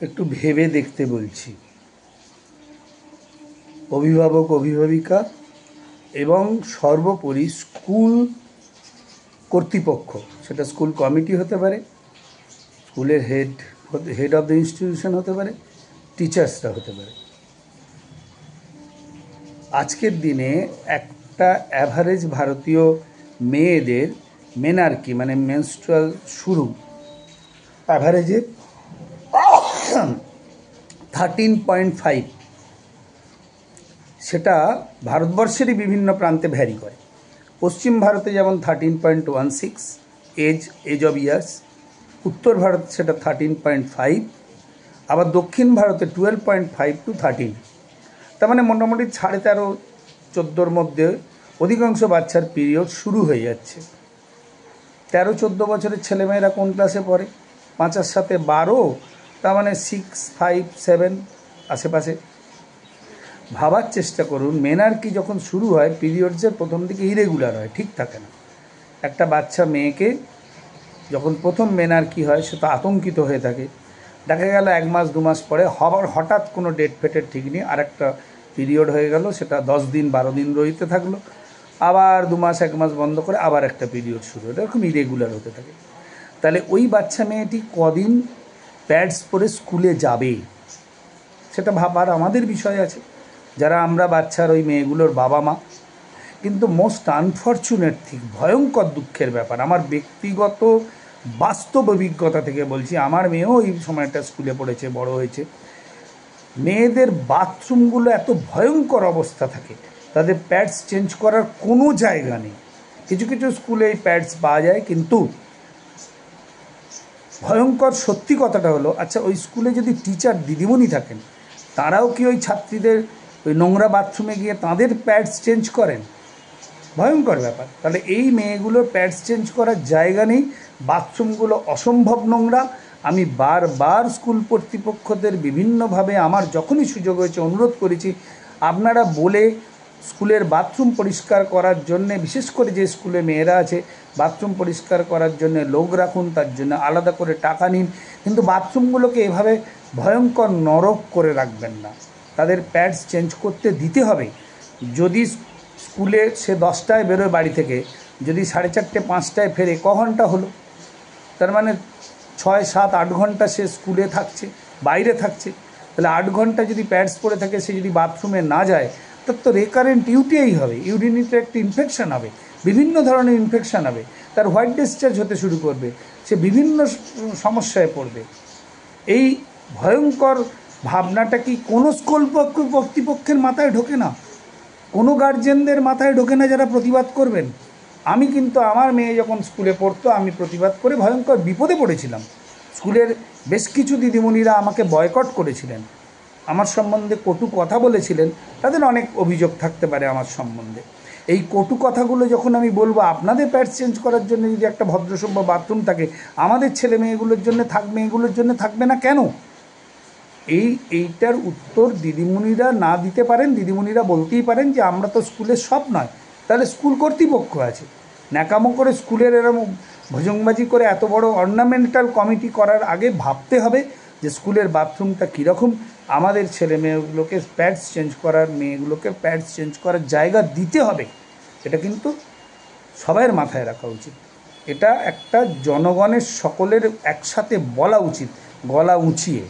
একটু ভেবে দেখতে বলছি। অভিভাবক অভিভাবিকা এবং সর্বোপরি স্কুল কর্তৃপক্ষ, সেটা স্কুল কমিটি হতে পারে, স্কুলের হেড অফ দ্য ইনস্টিটিউশন হতে পারে, টিচার্সরা হতে পারে। আজকের দিনে একটা অ্যাভারেজ ভারতীয় মেয়েদের মেনার্কি মানে মেনস্ট্রুয়াল শুরু অ্যাভারেজে 13.5, সেটা ভারতবর্ষেরই বিভিন্ন প্রান্তে ভ্যারি করে। পশ্চিম ভারতে যেমন 13.16 এজ অফ ইয়ার্স, উত্তর ভারত সেটা 13.5, আবার দক্ষিণ ভারতে 12.5 to 13। তার মানে মোটামুটি 13.5-14 মধ্যে অধিকাংশ বাচ্চার পিরিয়ড শুরু হয়ে যাচ্ছে। 13-14 বছরের ছেলেমেয়েরা কোন ক্লাসে পড়ে? 5 আর 7 12, তার মানে 6, 5, 7 আশেপাশে। ভাবার চেষ্টা করুন, মেনার্কি যখন শুরু হয় পিরিয়ডসের প্রথম দিকে ইরেগুলার হয়, ঠিক থাকে না। একটা বাচ্চা মেয়েকে যখন প্রথম মেনার্কি হয় সে তো আতঙ্কিত হয়ে থাকে। দেখা গেল 1 মাস 2 মাস পরে হঠাৎ কোনো ডেট ফেটের ঠিক নেই, আরেকটা পিরিয়ড হয়ে গেল, সেটা 10 দিন 12 দিন রইতে থাকলো, আবার 2 মাস 1 মাস বন্ধ করে আবার একটা পিরিয়ড শুরু হলো, এরকম ইরেগুলার হতে থাকে। তাহলে ওই বাচ্চা মেয়েটি কদিন প্যাডস পরে স্কুলে যাবে সেটা ভাবার আমাদের বিষয় আছে, যারা আমরা বাচ্চার ওই মেয়েগুলোর বাবা মা। কিন্তু মোস্ট আনফর্চুনেট থিং, ভয়ঙ্কর দুঃখের ব্যাপার, আমার ব্যক্তিগত বাস্তব অভিজ্ঞতা থেকে বলছি, আমার মেয়েও এই সময়টা স্কুলে পড়েছে, বড় হয়েছে। মেয়েদের বাথরুমগুলো এত ভয়ঙ্কর অবস্থা থাকে, তাদের প্যাডস চেঞ্জ করার কোনো জায়গা নেই। কিছু কিছু স্কুলে এই প্যাডস পাওয়া যায়, কিন্তু ভয়ঙ্কর সত্যি কথাটা হলো, আচ্ছা ওই স্কুলে যদি টিচার দিদিমণি থাকেন, তারাও কি ওই ছাত্রীদের ওই নোংরা বাথরুমে গিয়ে তাদের প্যাডস চেঞ্জ করেন? ভয়ঙ্কর ব্যাপার। তাহলে এই মেয়েগুলোর প্যাডস চেঞ্জ করার জায়গা নেই, বাথরুমগুলো অসম্ভব নোংরা। আমি বারবার স্কুল কর্তৃপক্ষদের বিভিন্নভাবে আমার যখনই সুযোগ হয়েছে অনুরোধ করেছি, আপনারা বলে স্কুলের বাথরুম পরিষ্কার করার জন্যে, বিশেষ করে যে স্কুলে মেয়েরা আছে বাথরুম পরিষ্কার করার জন্য লোক রাখুন, তার জন্য আলাদা করে টাকা নিন, কিন্তু বাথরুমগুলোকে এভাবে ভয়ঙ্কর নরক করে রাখবেন না। তাদের প্যাডস চেঞ্জ করতে দিতে হবে। যদি স্কুলে সে 10টায় বেরোয় বাড়ি থেকে, যদি 4:30 5টায় ফেরে, ক ঘন্টা হলো? তার মানে 6, 7, 8 ঘন্টা সে স্কুলে থাকছে, বাইরে থাকছে। তাহলে 8 ঘন্টা যদি প্যাডস পরে থাকে, সে যদি বাথরুমে না যায়, তার তো রেকারেন্ট ইউটিআই হবে, ইউরিনারি একটা ইনফেকশান হবে, বিভিন্ন ধরনের ইনফেকশান হবে, তার হোয়াইট ডিসচার্জ হতে শুরু করবে, সে বিভিন্ন সমস্যায় পড়বে। এই ভয়ঙ্কর ভাবনাটা কি কোনো স্কুল কর্তৃপক্ষের মাথায় ঢোকে না? কোনো গার্জেনদের মাথায় ঢোকে না যারা প্রতিবাদ করবেন? আমি কিন্তু আমার মেয়ে যখন স্কুলে পড়তো, আমি প্রতিবাদ করে ভয়ঙ্কর বিপদে পড়েছিলাম। স্কুলের বেশ কিছু দিদিমণিরা আমাকে বয়কট করেছিলেন, আমার সম্বন্ধে কটু কথা বলেছিলেন, তাদের অনেক অভিযোগ থাকতে পারে আমার সম্বন্ধে। এই কটু কথাগুলো যখন আমি বলবো, আপনাদের প্যাডস চেঞ্জ করার জন্য যদি একটা ভদ্রসভ্য বাথরুম থাকে, আমাদের ছেলে মেয়েগুলোর জন্য মেয়েগুলোর জন্য থাকবে না কেন? এইটার উত্তর দিদিমণিরা না দিতে পারেন, দিদিমণিরা বলতেই পারেন যে আমরা তো স্কুলের সব নয়। তাহলে স্কুল কর্তৃপক্ষ আছে, ন্যাকামো করে স্কুলের এরকম ভজংবাজি করে এত বড় অর্নামেন্টাল কমিটি করার আগে ভাবতে হবে যে স্কুলের বাথরুমটা কীরকম, আমাদের ছেলে মেয়েগুলোকে প্যাডস চেঞ্জ করার, মেয়েগুলোকে প্যাডস চেঞ্জ করার জায়গা দিতে হবে। এটা কিন্তু সবাইয়ের মাথায় রাখা উচিত। এটা একটা জনগণের সকলের একসাথে বলা উচিত, গলা উঁচিয়ে।